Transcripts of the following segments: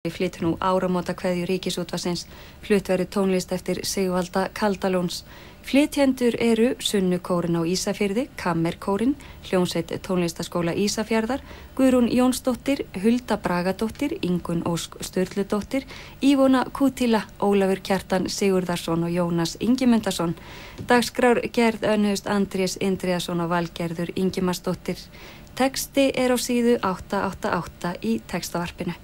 Flytur nú áramótakveðju Ríkisútvarpsins, flutt verður tónlist eftir Sigvalda Kaldalóns. Flytjendur eru Sunnukórinn á Ísafirði, Kammerkórinn, hljómsveit tónlistaskóla Ísafjarðar, Guðrún Jónsdóttir, Hulda Bragadóttir, Ingunn Ósk Sturludóttir, Ívona Kútila, Ólafur Kjartan Sigurðarsson og Jónas Ingimundarson. Dagskrár gerð önnuðust Andrés Indriðason og Valgerður Ingimarsdóttir. Texti er á síðu 888 í textavarpinu.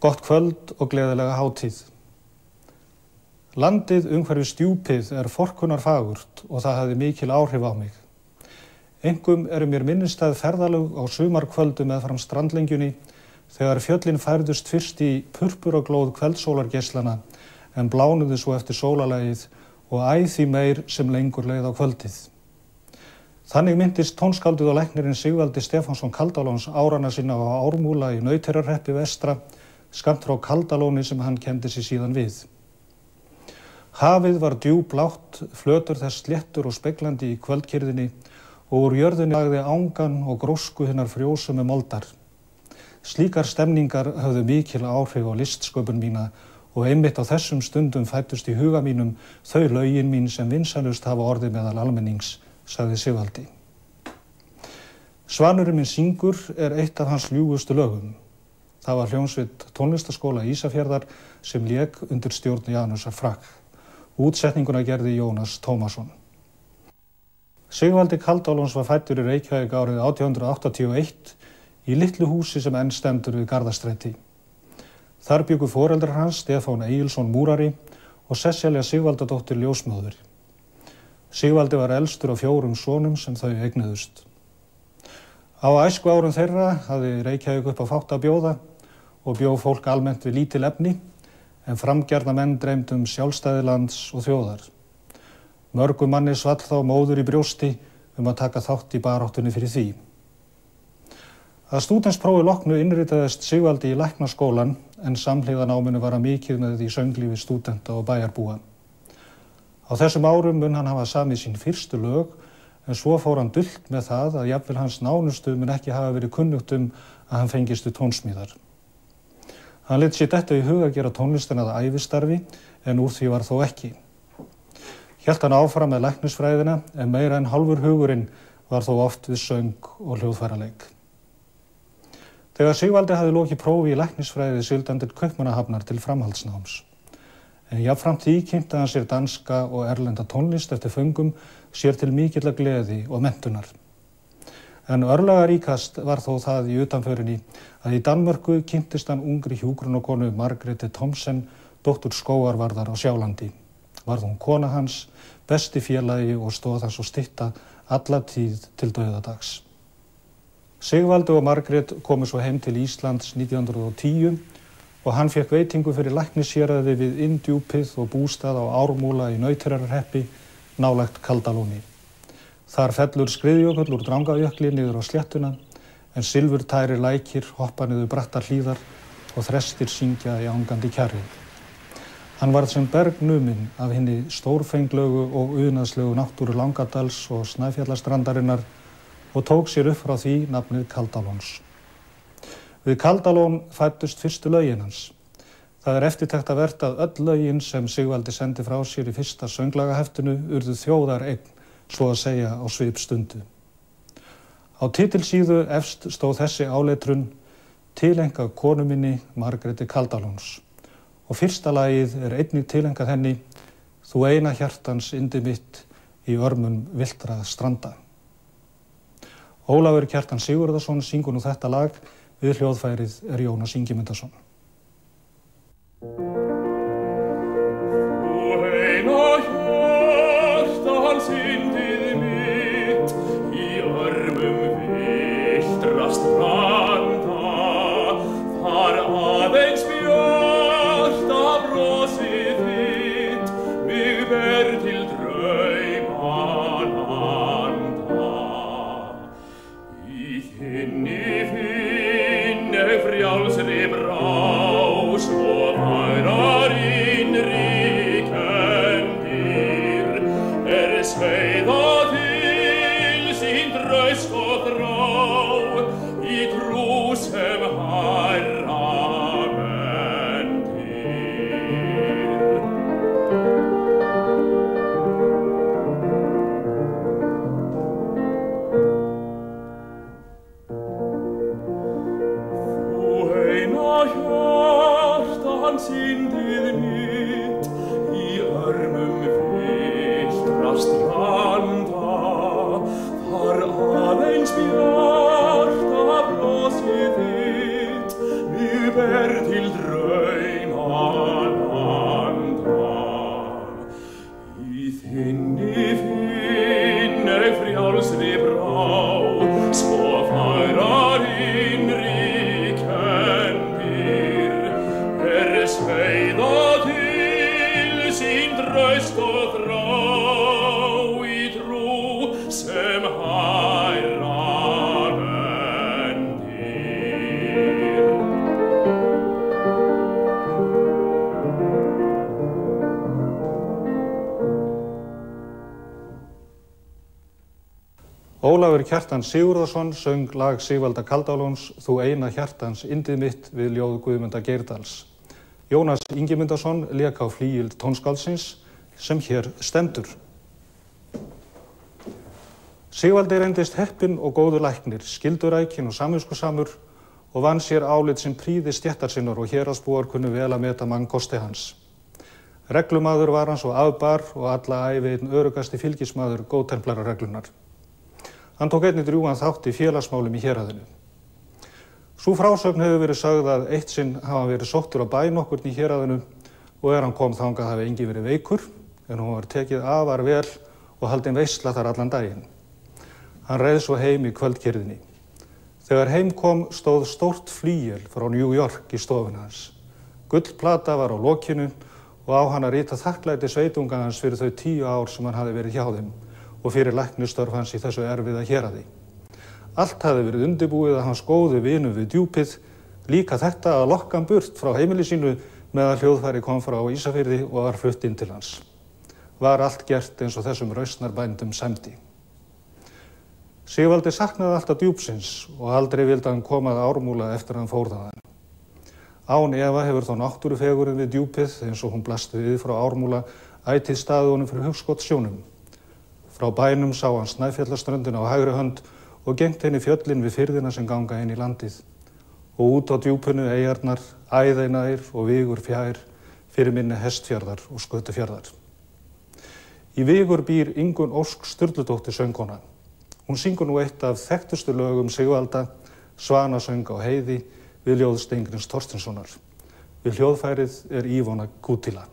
Gott kvöld og gleðilega hátíð. Landið umhverfis Djúpið er forkunnarfagurt og það hafði mikil áhrif á mig. Einkum eru mér minnistæð ferðalög á sumarkvöldu meðfram strandlengjunni þegar fjöllin færðust fyrst í purpuraglóð kvöldsólargeislana en blánuðu svo eftir sólarlagið og æ því meir sem lengur leið á kvöldið. Þannig myndist tónskáldið og læknirinn Sigvaldi Stefánsson Kaldalóns árana sinna á Ármúla í Nautheiðarhreppi vestra, skammt frá Kaldalóni sem hann kenndi sig síðan við. Hafið var djúblátt, flötur þess sléttur og speglandi í kvöldkyrðinni og úr jörðinni lagði ángan og grósku hinnar frjósumu moldar. Slíkar stemningar höfðu mikil áhrif á listsköpun mína og einmitt á þessum stundum fæddust í huga mínum þau lögin mín sem vinsælust hafa orðið meðal almennings, sagði Sigvaldi. Svanurinn minn syngur er eitt af hans ljúfustu lögum. Það var hljómsveit tónlistaskóla Ísafjarðar sem lék undir stjórn Janusar Frakk. Útsetninguna gerði Jónas Tómasson. Sigvaldi Kaldalóns var fæddur í Reykjavík árið 1881 í litlu húsi sem enn stendur við Garðastræti. Þar bjuggu foreldrar hans Stefán Egilsson múrari og Sesselja Sigvaldadóttir ljósmóðir. Sigvaldi var elstur af 4 sonum sem þau eignuðust. Á æskuárum þeirra hafði Reykjavík upp á fátt að bjóða og bjó fólk almennt við lítil efni, en framgjarna menn dreymdu sjálfstæði lands og þjóðar. Mörgum manni svall þá móður í brjósti að taka þátt í baráttunni fyrir því. Að stúdentsprófi loknu innritaðist Sigvaldi í læknaskólann, en samhliða náminu var hann mikið með í sönglífi stúdenta og bæjarbúa. Á þessum árum mun hann hafa samið sín fyrstu lög, en svo fór hann dult með það að jafnvel hans nánustu mun ekki hafa verið kunnugt að hann fengist við tónsmíðar. Hann lét sér detta í hug að gera tónlistina að ævistarfi, en úr því var þó ekki. Hélt hann áfram með læknisfræðina, en meira en hálfur hugurinn var þó oft við söng og hljóðfæraleik. Þegar Sigvaldi hafði lokið prófi í læknisfræði sigldi hann til Kaupmannahafnar til framhaldsnáms. En jafnframt því kynnti hann sér danska og erlenda tónlist eftir föngum sér til mikilla gleði og menntunar. En örlagaríkast var þó það í utanförinni að í Danmörku kynntist hann ungri hjúkrunarkonu Margréti Thomsen, dóttur skógarvarðar á Sjálandi. Varð hún kona hans, besti félagi og stóð hann svo stytta alla tíð til dauðadags. Sigvaldi og Margrét komu svo heim til Íslands 1910 og hann fékk veitingu fyrir læknishéraði við Inndjúpið og bústað á Ármúla í Nautheyrarhreppi nálægt Kaldalóni. Þar fellur skriðjökull úr Drangajökli niður á sléttuna, en silfurtærir lækir hoppa niður brattar hlíðar og þrestir syngja í angandi kjarri. Hann varð sem bergnuminn af hinni stórfenglegu og unaðslegu náttúru Langadals og Snæfjallastrandarinnar og tók sér upp frá því nafnið Kaldalóns. Við Kaldalón fæddust fyrstu lögin hans. Það eftirtektarvert að öll lögin sem Sigvaldi sendi frá sér í fyrsta sönglagaheftinu urðu þjóðareign, svo að segja á svipstundu. Á titilsíðu efst stóð þessi áletrun tileinkað konu minni Margréti Kaldalóns og fyrsta lagið einnig tileinkað henni Þú eina hjartans yndi mitt í örmum villtra stranda. Ólafur Kjartan Sigurðarson syngur nú þetta lag, við hljóðfærið Jónas Ingimundarson. Ólafur Kjartan Sigurðarson söng lag Sigvalda Kaldalóns Þú eina hjartans yndið mitt við ljóð Guðmundar Geirdals. Jónas Ingimundarson lék á flygil tónskáldsins sem hér stendur. Sigvaldi reyndist heppinn og góður læknir, skyldurækinn og samviskusamur og vann sér álit sem prýði stéttar sinnar og héraðsbúar kunnu vel að meta mannkosti hans. Reglumaður var hann svo afbar og alla ævi einn öruggasti fylgismaður góðtemplarareglunar. Hann tók einnig drjúgan þátt í félagsmálum í héraðinu. Sú frásögn hefur verið sögð að eitt sinn hafa verið sóttur á bæ nokkurn í héraðinu og hann kom þangað hafi enginn verið veikur, en hún var tekið afar vel og haldin veisla þar allan daginn. Hann reið svo heim í kvöldkyrðinni. Þegar heim kom stóð stórt flygil frá New York í stofuna hans. Gullplata var á lokinu og á hann að rita þakklæti sveitunga hans fyrir þau 10 ár sem hann hafi verið hjá þeim og fyrir læknistörf hans í þessu erfiða héraði. Allt hafði verið undirbúið að hans góðu vinur við Djúpið, líka þetta að lokka hann burt frá heimili sínu meðan hljóðfæri kom frá Ísafirði og var flutt inn til hans. Var allt gert eins og þessum rausnarbændum sæmdi. Sigvaldi saknaði alltaf Djúpsins og aldrei vildi hann koma að Ármúla eftir að hann fór þaðan. Án efa hefur þá náttúrufegurinn við Djúpið eins og hún blasti við frá Ármúla ætíð staðið honum fyrir hugskotssjónum. Frá bænum sá hann Snæfjallaströndina á hægri hönd og gengt henni fjöllin við firðina sem ganga inn í landið. Og út á djúpunu eyjarnar, æðeinær og Vigur fjær, fyrir minni Hestfjarðar og Skötufjarðar. Í Vigur býr Ingunn Ósk Sturludóttir söngkona. Hún syngur nú eitt af þekktustu lögum Sigvalda, Svanasöng á heiði, við ljóð Steingríms Thorsteinssonar. Við hljóðfærið Ívona Kútila.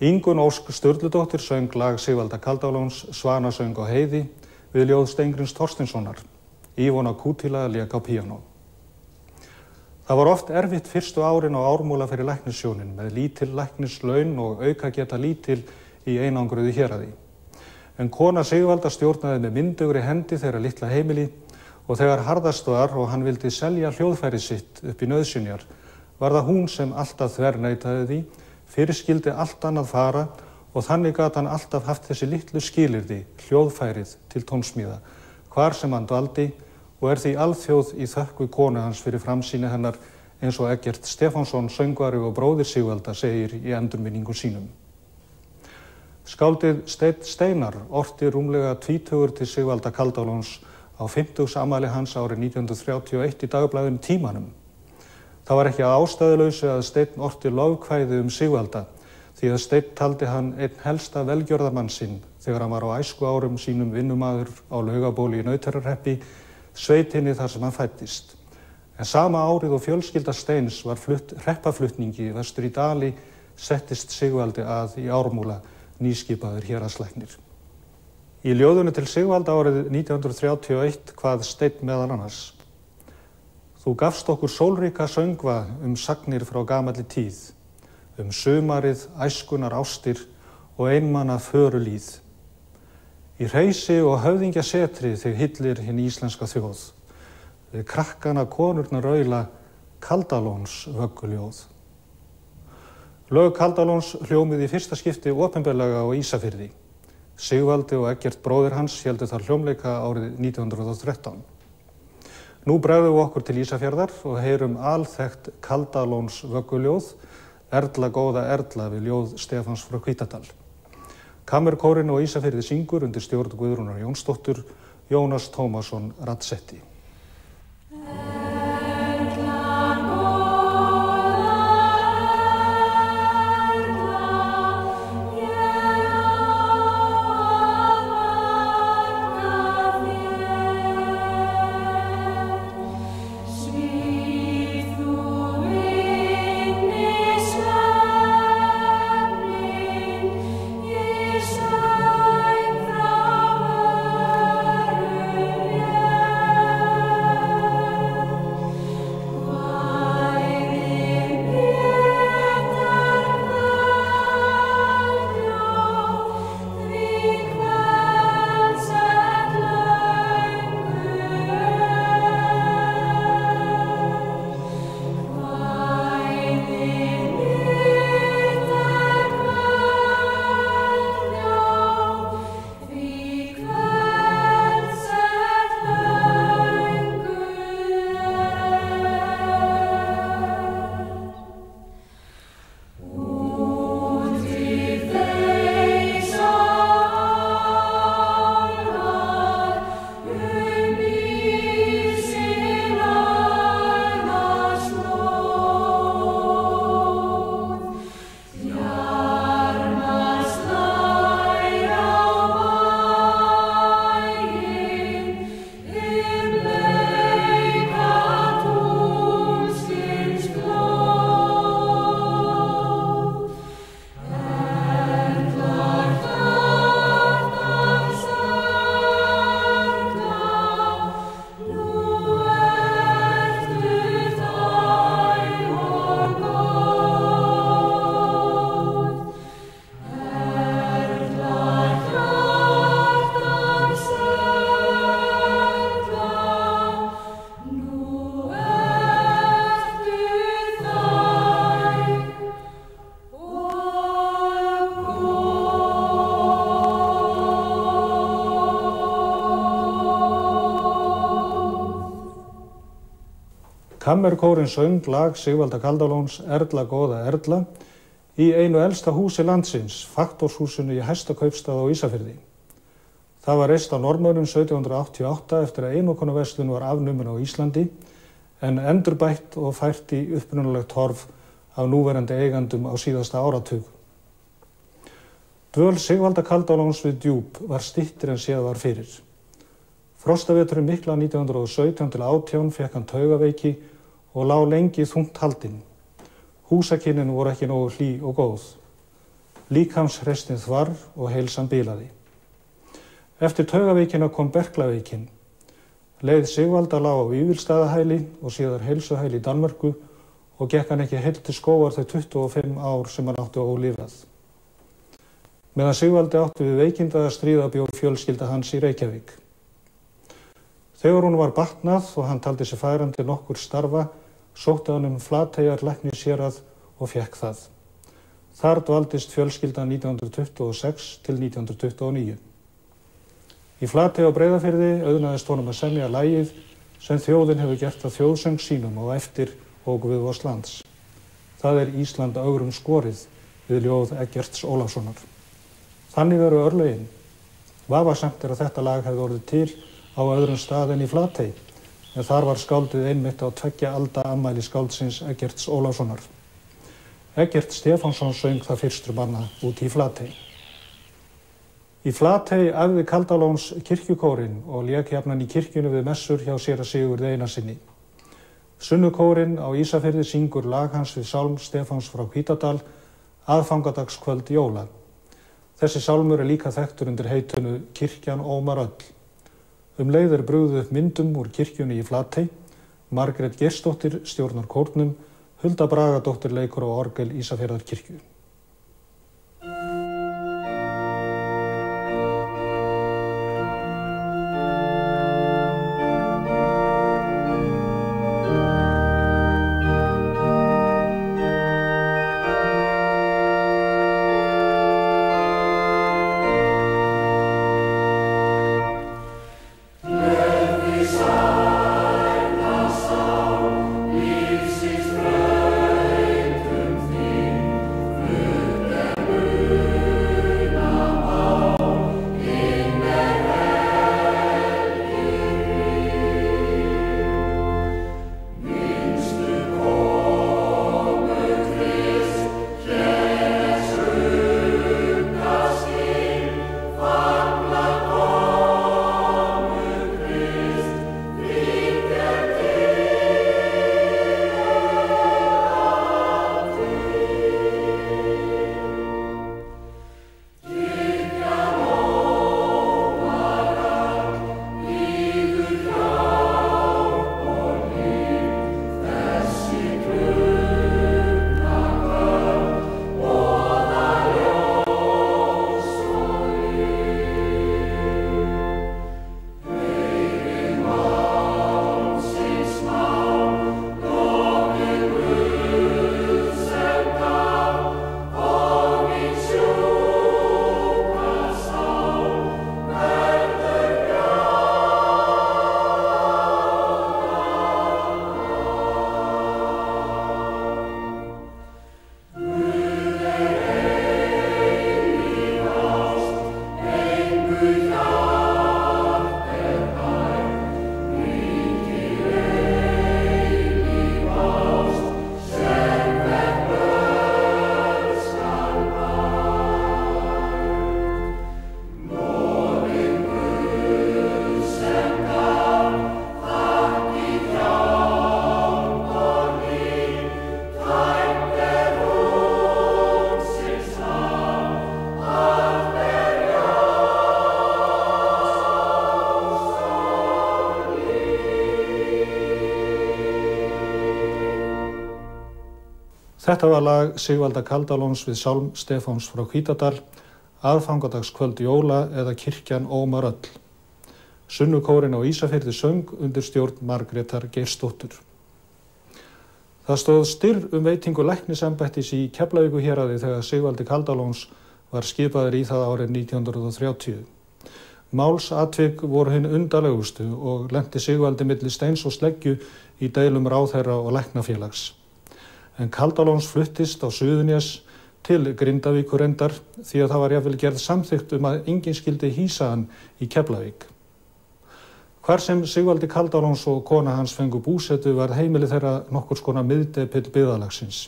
Ingunn Ósk Sturludóttir söng lag Sigvalda Kaldalóns Svanasöng á heiði við ljóð Steingríms Thorsteinssonar. Ívona Kútila lék á píanó. Það var oft erfitt fyrstu árin á Ármúla fyrir læknissjónin með lítil læknislaun og aukageta lítil í einangruðu héraði. En kona Sigvalda stjórnaði með myndugri hendi þeirra litla heimili og þegar harðast var og hann vildi selja hljóðfærið sitt upp í nauðsynjar var það hún sem alltaf þverneitaði því, fyrirskildi allt annað fara og þannig gat hann alltaf haft þessi litlu skilyrði, hljóðfærið til tónsmíða, hvar sem hann dvaldi og því alþjóð í þökk við konu hans fyrir framsýni hennar eins og Eggert Stefánsson, söngvari og bróðir Sigvalda, segir í endurminningu sínum. Skáldið Steinn Steinar orti rúmlega 20 til Sigvalda Kaldalóns á 50. afmæli hans árið 1931 í dagblaðinu Tímanum. Það var ekki að ástæðulausu að Steinn orti lofkvæði Sigvalda því að Steinn taldi hann einn helsta velgjörðamann sinn þegar hann var á æskuárum sínum vinnumaður á Laugabóli í Nauthærahreppi, sveitinni þar sem hann fæddist. En sama árið og fjölskylda Steins var flutt hreppaflutningi vestur í Dali settist Sigvaldi að í Ármúla nýskipaður héraðslæknir. Í ljóðinu til Sigvalda árið 1931 kvað Steinn meðal annars: Þú gafst okkur sólríka söngva sagnir frá gamalli tíð, sumarið, æskunar ástir og einmana förulíð. Í hreysi og höfðingjasetri þig hyllir hinn íslenska þjóð, við krakkana konurnar raula Kaldalóns vögguljóð. Lög Kaldalóns hljómið í fyrsta skipti opinberlega á Ísafirði. Sigvaldi og Eggert bróðir hans héldu þar hljómleika árið 1913. Nú bregðum við okkur til Ísafjarðar og heyrum alþekkt Kaldalóns vögguljóð, Erla góða Erla við ljóð Stefáns frá Hvítadal. Kammerkórinn á Ísafirði syngur undir stjórn Guðrúnar Jónsdóttur, Jónas Tómasson raddsetti. Kammerkórinn söng lag Sigvalda Kaldalóns Erla góða Erla í einu elsta húsi landsins, Faktorshúsinu í Hestakaupstað á Ísafirði. Það var reist á Norðmönnum 1788 eftir að einokunarverslun var afnumin á Íslandi en endurbætt og fært í upprunalegt horf af núverandi eigandum á síðasta áratug. Dvöl Sigvalda Kaldalóns við Djúp var styttri en séð var fyrir. Frostaveturinn mikla 1917–18 fékk hann taugaveiki og lá lengi þungt haldinn. Húsakynnin voru ekki nógu hlý og góð. Líkamshresstin þvarr og heilsan bilaði. Eftir taugaveikina kom berklaveikin. Leið Sigvalda lá á Vífilsstaðahæli og síðar heilsuhæli í Danmörku og gekk hann ekki heilt til skógar þau 25 ár sem hann átti ólifað. Meðan Sigvaldi átti við veikinda að stríða bjó fjölskylda hans í Reykjavík. Þegar hún var batnað og hann taldi sig færan til nokkur starfa, sótti hann Flateyjarlæknishérað og fékk það. Þar dvaldist fjölskyldan 1926 til 1929. Í Flatey á Breiðafirði auðnaðist honum að semja lagið sem þjóðin hefur gert að þjóðsöng sínum á eftir og við vors lands. Það er Ísland ögrum skorið við ljóð Eggerts Ólafssonar. Þannig eru örlögin. Vafasamt er að þetta lag hefði orðið til á öðrum stað en í Flatey, en þar var skáldið einmitt á 2 alda afmæli skáldsins Eggerts Ólafssonar. Eggert Stefánsson söng það fyrstur manna út í Flatey. Í Flatey æfði Kaldalóns kirkjukórinn og lék jafnan í kirkjunni við messur hjá séra Sigurði Einarssyni. Sunnukórinn á Ísafirði syngur lag hans við sálm Stefáns frá Hvítadal, aðfangadagskvöld jóla. Þessi sálmur er líka þekktur undir heitinu Kirkjan ómar öll. Leið er brugðið upp myndum úr kirkjunni í Flatey, Margrét Geirsdóttir stjórnar kórnum, Hulda Bragadóttir leikur á orgel Ísafjarðarkirkju. Lífsins brautum þín Þetta var lag Sigvalda Kaldalóns við sálm Stefáns frá Hvítadal, aðfangadagskvöld jóla eða kirkjan ómar öll. Sunnukórinn á Ísafirði söng undir stjórn Margrétar Geirsdóttur. Það stóð styrr veitingu læknisembættis í Keflavíkurhéraði þegar Sigvaldi Kaldalóns var skipaður í það árið 1930. Málsatvik voru hinn undarlegustu og lenti Sigvaldi milli steins og sleggju í deilum ráðherra og læknafélags. En Kaldalóns fluttist á Suðurnes til Grindavíkur reyndar því að það var jafnvel gerð samþykkt að enginn skyldi hýsa hann í Keflavík. Hvar sem Sigvaldi Kaldalóns og kona hans fengu búsetu var heimili þeirra nokkurs konar miðdepill byggðarlagsins.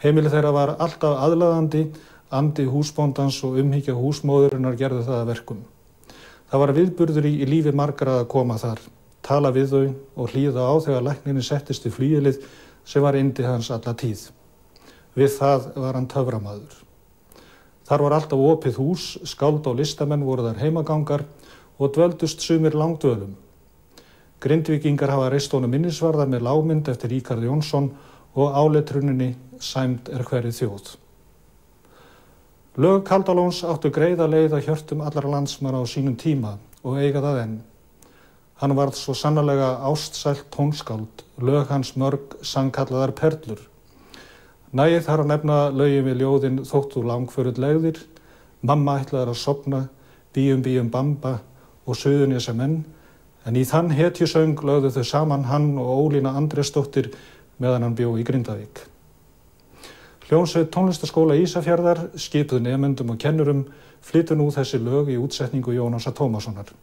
Heimili þeirra var alltaf aðlaðandi, andi húsbóndans og umhyggja húsmóðurinnar gerði það að verkum. Það var viðburður í lífi margra að koma þar, tala við þau og hlýða á þegar læknirinn settist í flygilið sem var yndi hans alla tíð. Við það var hann töframaður. Þar var alltaf opið hús, skáld og listamenn voru þar heimagangar og dvöldust sumir langdvölum. Grindvíkingar hafa reist honum minnisvarða með lágmynd eftir Ríkard Jónsson og áletruninni Sæmd hverri þjóð. Lög Kaldalóns áttu greiða leið að hjörtum allra landsmanna á sínum tíma og eiga það enn. Hann varð svo sannarlega ástsælt tónskáld, lög hans mörg sangkallaðar perlur. Nægir þar að nefna lögin við ljóðin Þótt þú langförull legðir, Mamma ætlaðir að sofna, Bíum bíum bamba og Suðurnesja menn, en í þann hetjusöng lögðu þau saman hann og Ólína Andrésdóttir meðan hann bjó í Grindavík. Hljómsveit Tónlistarskóla Ísafjarðar, skipuð nemendum og kennurum, flytur nú þessi lög í útsetningu Jónasar Tómassonar.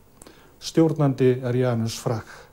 Stjórnandi er Janus Frach.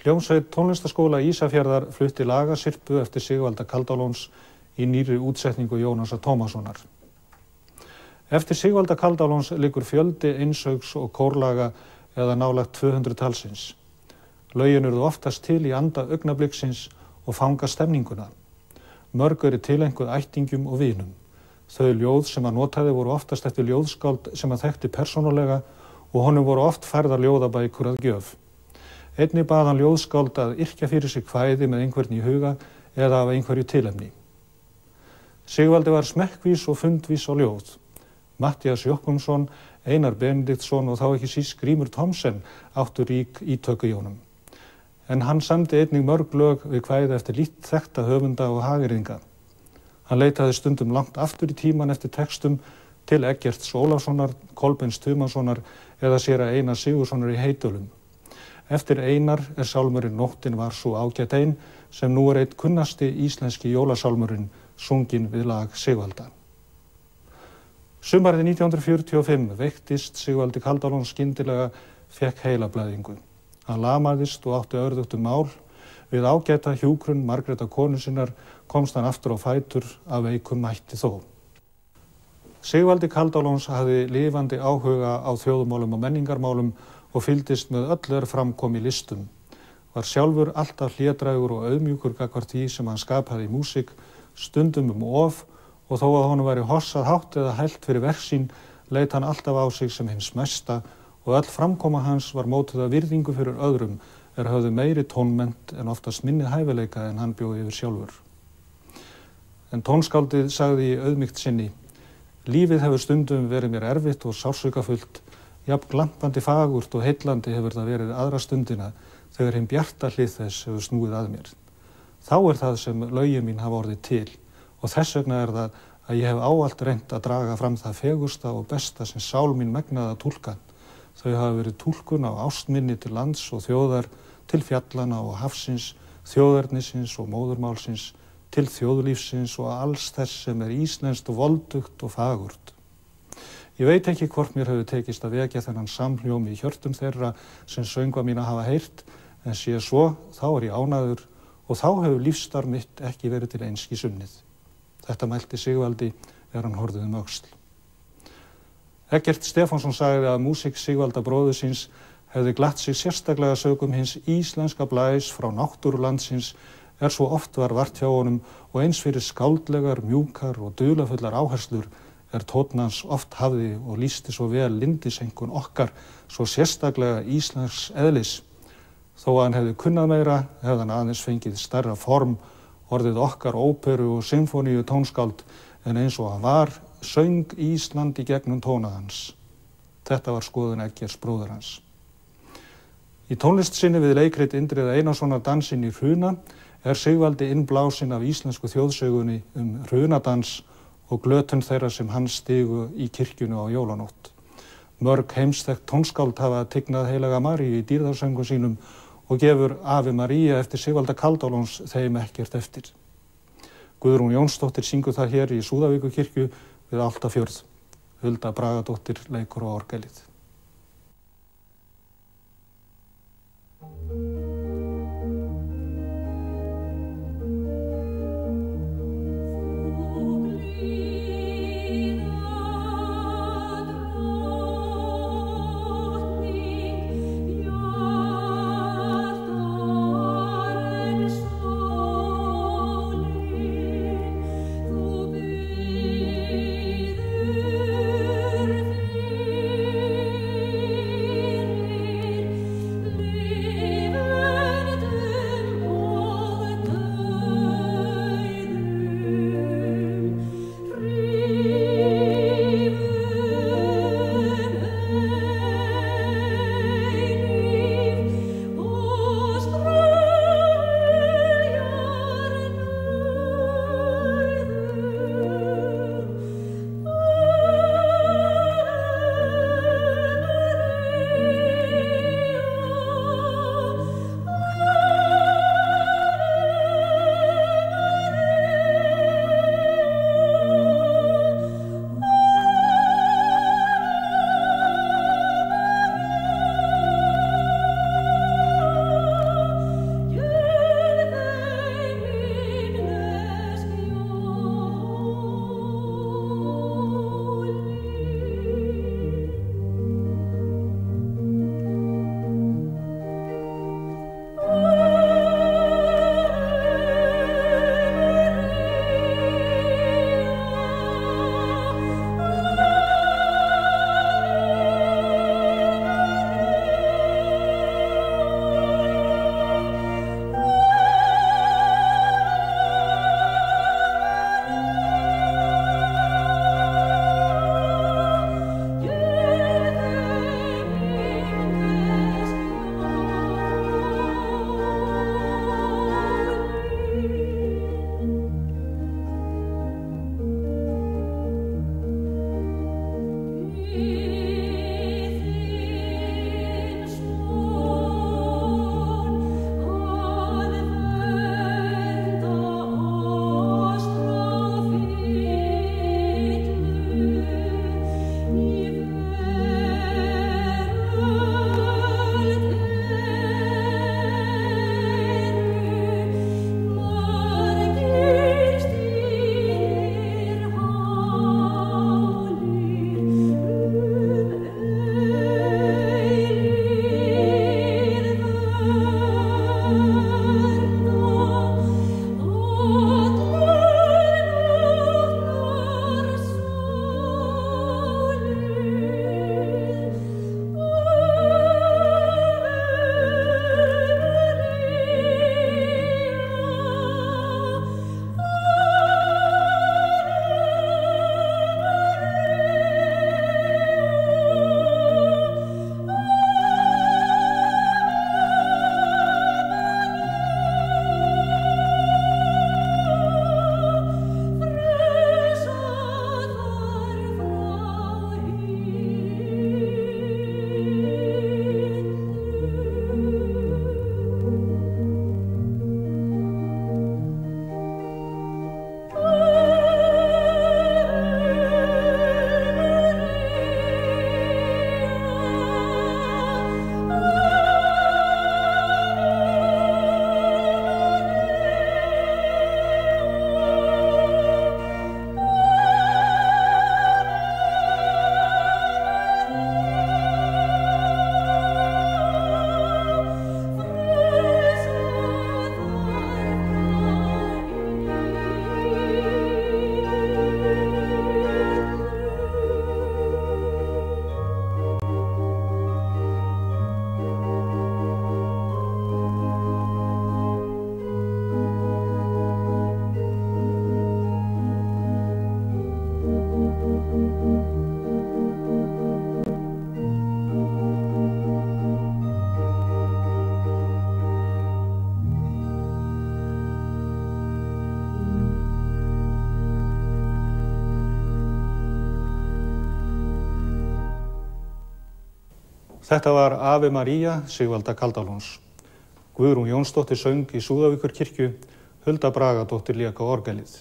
Hljómsveit tónlistaskóla Ísafjarðar flutti lagasyrpu eftir Sigvalda Kaldalóns í nýrri útsetningu Jónasar Tómassonar. Eftir Sigvalda Kaldalóns liggur fjöldi einsaugs og kórlaga eða nálægt 200 talsins. Lögin urðu oftast til í anda augnabliksins og fanga stemninguna. Mörg eru tileinkuð ættingjum og vinum. Þau ljóð sem að notaði voru oftast eftir ljóðskáld sem að þekkti persónulega og honum voru oft færðar ljóðabækur að gjöf. Einnig bað hann ljóðskáld að yrkja fyrir sig kvæði með einhvern í huga eða af einhverju tilefni. Sigvaldi var smekkvís og fundvís á ljóð. Matthías Jochumsson, Einar Benediktsson og þá ekki síst Grímur Thomsen áttu rík ítök í honum. En hann samdi einnig mörg lög við kvæði eftir lítt þekkta höfunda og hagyrðinga. Hann leitaði stundum langt aftur í tíman eftir textum til Eggerts Ólafssonar, Kolbeins Tumasonar eða séra Einar Sigurðssonar í Heydölum. Eftir Einar sálmurinn Nóttin var svo ágæt ein sem nú einn kunnasti íslenski jólasálmurinn sunginn við lag Sigvalda. Sumarið 1945 veiktist Sigvaldi Kaldalóns skyndilega, fékk heilablæðingu. Hann lamaðist og átti örðugt mál. Við ágæta hjúkrun Margrétar konu sinnar komst hann aftur á fætur af veikum mætti þó. Sigvaldi Kaldalóns hafði lifandi áhuga á þjóðmálum og menningarmálum og fylgdist með öllu framkom í listum. Var sjálfur alltaf hlédrægur og auðmjúkur gagnvart því sem hann skapaði í músík, stundum of, og þó að honum væri hossað hátt eða hælt fyrir verk sín, leit hann alltaf á sig sem hins mesta og öll framkoma hans var mótuð af virðingu fyrir öðrum höfðu meiri tónmennt en oftast minni hæfileika en hann bjó yfir sjálfur. En tónskáldið sagði í auðmýkt sinni: lífið hefur stundum verið mér erfitt og sársaukafullt, jafn glampandi fagurt og heillandi hefur það verið aðra stundina þegar hinn bjarta hlið þess hefur snúið að mér. Þá það sem lögin mín hafa orðið til og þess vegna það að ég hef ávallt reynt að draga fram það fegursta og besta sem sál mín megnaði að túlka. Þau hafa verið túlkun á ástminni til lands og þjóðar, til fjallana og hafsins, þjóðernisins og móðurmálsins, til þjóðlífsins og alls þess sem íslenskt og voldugt og fagurt. Ég veit ekki hvort mér hefur tekist að vekja þennan samhljóm í hjörtum þeirra sem söngva mína hafa heyrt, en sé svo, þá ég ánægður og þá hefur lífsstarf mitt ekki verið til einskis unnið. Þetta mælti Sigvaldi hann horfði öxl. Eggert Stefánsson sagði að músík Sigvalda bróður síns hefði glatt sig sérstaklega sögum hins íslenska blæs frá náttúru landsins svo oft var vart hjá honum og eins fyrir skáldlegar, mjúkar og dularfullar áherslur tónnans oft hafði og lýsti svo vel lindisenkun okkar svo sérstaklega íslensks eðlis. Þó að hann hefði kunnað meira hefði hann aðeins fengið stærra form, orðið okkar óperu og symfóníu tónskáld en eins og hann var söng Ísland í gegnum tóna hans. Þetta var skoðun Eggerts bróður hans. Í tónlist sinni við leikrit Indriða Einarssonar Dansinn í Hruna Sigvaldi innblásinn af íslensku þjóðsögunni hrunadans og glötun þeirra sem hann stigu í kirkjunu á jólanótt. Mörg heimsþekkt tónskáld hafa tignað heilaga Maríu í dýrðarsöngum sínum og gefur Ave María eftir Sigvalda Kaldalóns þeim ekkert eftir. Guðrún Jónsdóttir syngur það hér í Súðavíkurkirkju við Álftafjörð. Hulda Bragadóttir leikur á orgelið. Þetta var Ave Maria Sigvalda Kaldalóns. Guðrún Jónsdóttir söng í Súðavíkurkirkju, Hulda Bragadóttir lék á orgelið.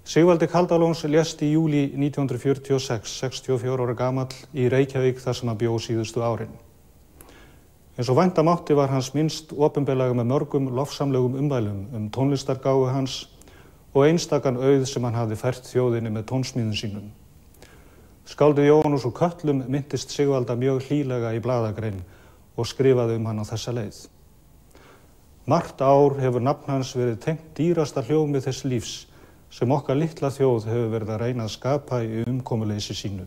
Sigvaldi Kaldalóns lést í júlí 1946, 64 ára gamall, í Reykjavík þar sem hann bjó síðustu árin. Eins og vænta mátti var hans minnst opinberlega með mörgum lofsamlegum ummælum tónlistargáfu hans og einstakan auð sem hann hafði fært þjóðinni með tónsmíðum sínum. Skáldið Jóhannes úr Kötlum minntist Sigvalda mjög hlýlega í blaðagrein og skrifaði hann á þessa leið. Margt ár hefur nafn hans verið tengt dýrasta hljómi þess lífs sem okkar litla þjóð hefur verið að reyna að skapa í umkomuleysi sínu.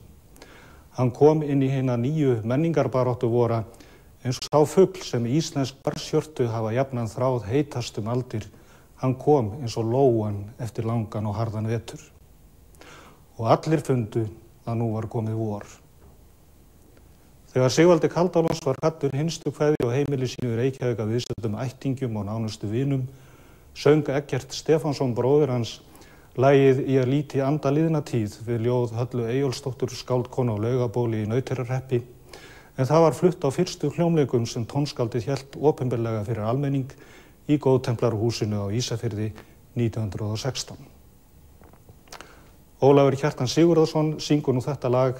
Hann kom inn í hina nýju menningarbaráttu vora eins og sá fugl sem íslensk barnshjörtu hafa jafnan þráð heitast aldir. Hann kom eins og lóan eftir langan og harðan vetur. Og allir fundu að nú var komið vor. Þegar Sigvaldi Kaldalóns var kvaddur hinstu kveðju á heimili sínu í Reykjavík af viðstöddum ættingjum og nánustu vinum, söng Eggert Stefánsson bróðir hans lagið Í að líti anda liðna tíð við ljóð Höllu Eyjólfsdóttur skáldkonu á Laugabóli í Nautheiðarhreppi, en það var flutt á fyrstu hljómleikum sem tónskáldið hélt opinberlega fyrir almenning í Góðtemplarahúsinu á Ísafirði 1916. Ólafur Kjartan Sigurðarson syngur nú þetta lag,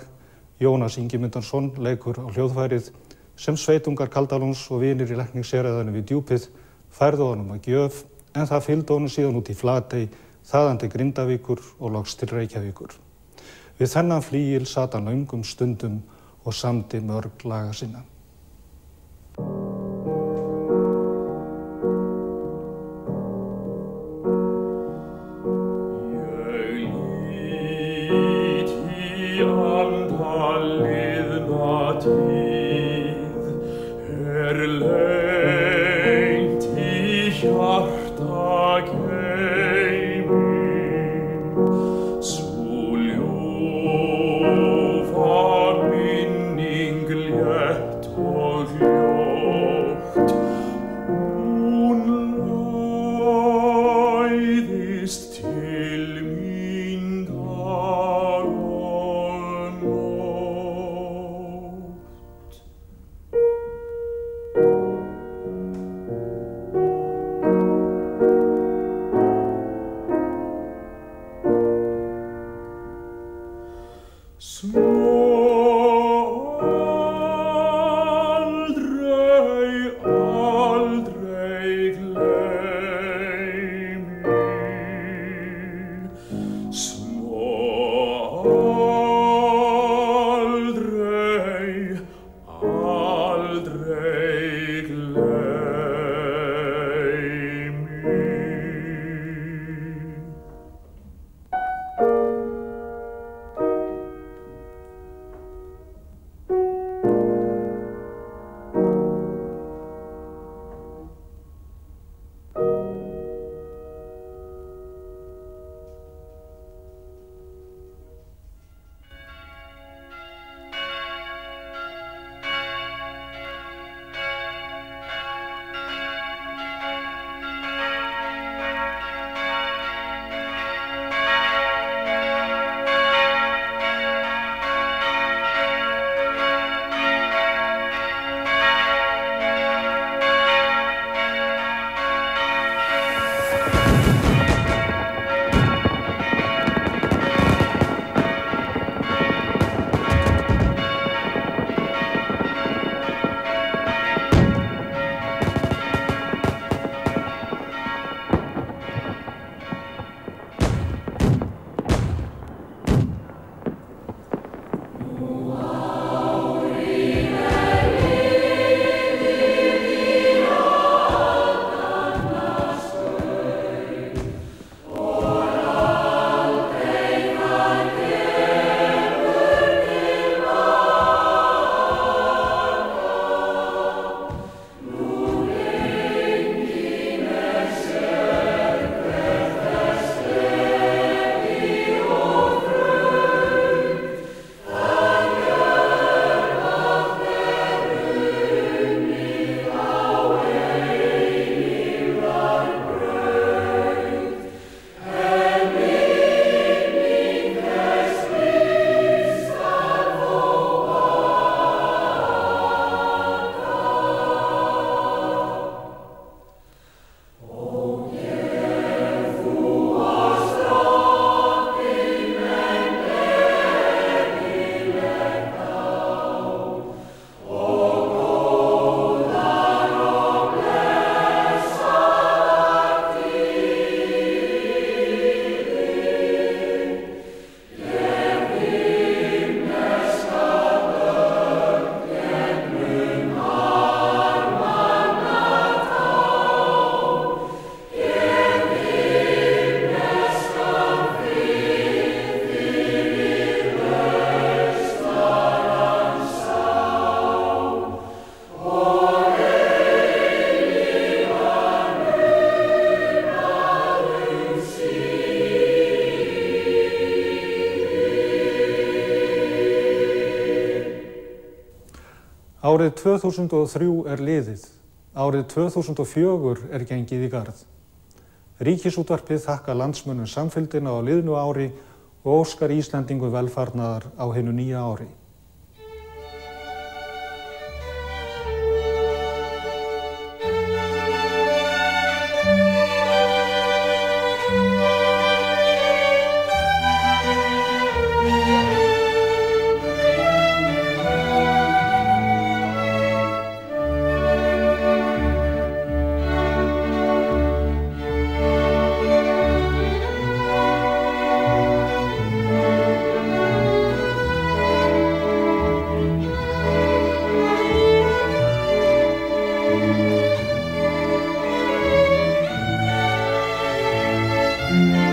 Jónas Ingimundarson leikur á hljóðfærið sem sveitungar Kaldalóns og vinir í lækningshéraðinu við Djúpið færðu honum að gjöf, en það fylgdi honum síðan út í Flatey, þaðan til Grindavíkur og loks til Reykjavíkur. Við þennan flygil sat hann löngum stundum og samdi mörg laga sinna. Árið 2003 er liðið. Árið 2004 er gengið í garð. Ríkisútvarpið þakkar landsmönnum samfylgdina á liðnu ári og óskar Íslendingu velfarnaðar á hinu nýja ári. Thank you.